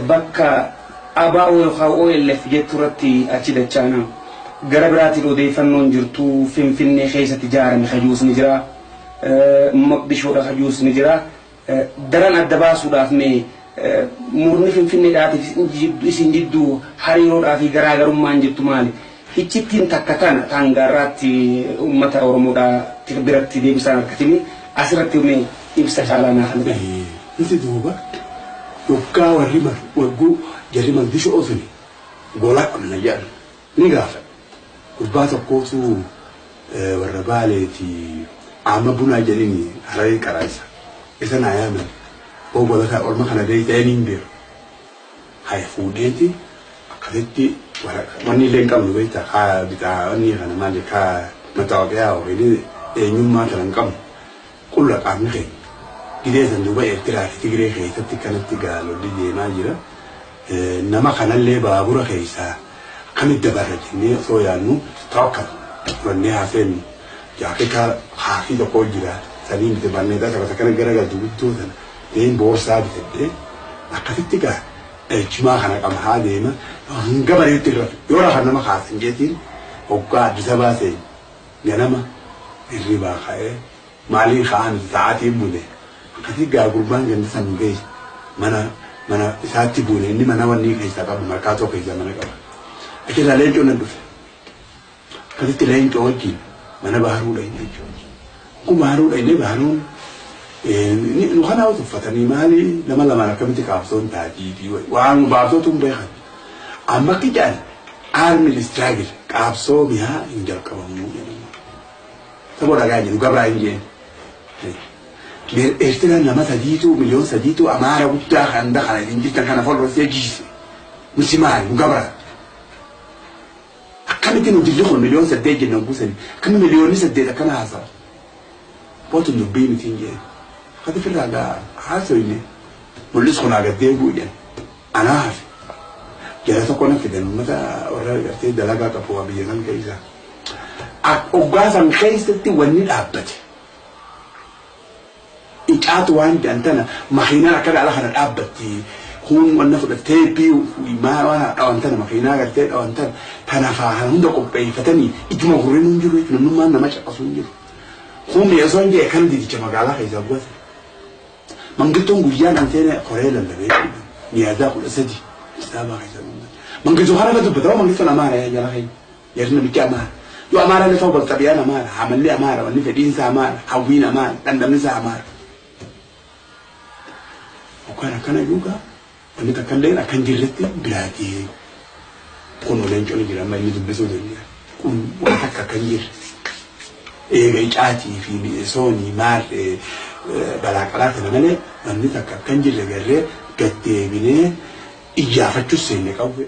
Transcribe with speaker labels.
Speaker 1: bakka aba'oo yookaan OLF jetturratti achi dachaana gara biraatiin odeeffannoon jirtu Finfinnee keessatti ijaarame hajuus ni jira Moqdishoodha hajuus ni jira daran adda baasuudhaaf mee murni Finfinneedhaatiif isin jidduu hariiroodhaa fi garaagarummaan jirtu maali? Hichittiin takka kana tangaarraatti uummata Oromoodhaa biratti deebisaan harkatini asirratti mee ibsa caalaa naa kan
Speaker 2: Nti duuba yokkaa warri wagguu jarri Moqdishoo ofini golaa qabna jedhan ni gaafa gurbaa tokkootu warra Baaleeti amma bunaa jedhini Hararee Qaraasa isa naa yaaman ogolata orma kana deeytaniin beeru hay fuudheeti akkasitti wanni illee hin qabnu beektaa kaa bitaa wanni kana maali kaa mataawaqiyaa ofiini eenyummaa kana hin qabnu qulla qaamni keenya gideesan duuba Eertiraa fi Tigree keessatti kanatti gaalolli deemaa jira nama kanallee baabura keessaa akkamitti dabarra jennee osoo yaannu tokko wannee haaseennu jaakekaa haafii tokko jira sanii miti barneetaa takka kana garagaltu guddoo sana deem boorsaa bitadhee akkasitti gaa jimaa kana qaba haa deema hanga bareetti irra yoo lafa nama kaasan jeetiin hoggaa Addisa baasee ganama hirribaa ka'ee maaliin ka'an sa'aatiin bule akkasitti gaa gurbaan ganda san ga'e mana isaatti bule inni mana wanni keessaa qabu markaatoo keessaa mana qaba achirraa leencoo nan dhufe akkasitti leencoo wajjin mana baaruudha inni jechuudha kun baaruudha inni baaruun نخنا وتفتني مالي لما ركبت كابسون تاجيدي وعن بعضهم بيخن أما كجان عالم الاستراجل كابسو بها إنجل كمامو تقول أجاني نقبل إنجيل إرتنا لما سديتو مليون سديتو أمارة ودا خان دخل إنجيل كان فول روسيا جيس مسمار نقبل كم يمكن ندلهم مليون سديت جنون بوسني كم مليون سديت كم هذا بوتو نبين تيجي هذا في الرجاء حاسويني وليس هنا قديه بوجن أنا عارف جلست أقول كده متى ورا قلت دلقة كفوا بيجان كيسا أقعد كيسا توني الأبد إجات وان أنتنا مخينا كذا على هذا الأبد هون ونفق التيبي وما وانا أو أنتنا مخينا قلت أو أنتنا تنافعها هندق بي فتني إجمع غرين نجرو إجمع ما أنا ماشي أصلا هم يصون جي كان دي جمع على خيزا بس من قلتهم ويانا أنتنا قريلا لبيت نيادا كل أسدي استابا خيزا من قلتوا هذا بدو بدو من قلتوا أمارة يا جلاخي يرنا بك أمارة يو أمارة اللي فوق الطبيعة أمارة عمل لي أمارة واللي في دين أمارة حوين أمارة تندم نسا أمارة وكان يوجا واللي تكلم أكن جلتي بلادي كونوا لينجوا نجرا ما يدبسوا دنيا كون وتك كنجر إيجاتي في سوني مار بلاكلات الملك من نتك كنجر لجرة كتبينه إجافة السنة كوي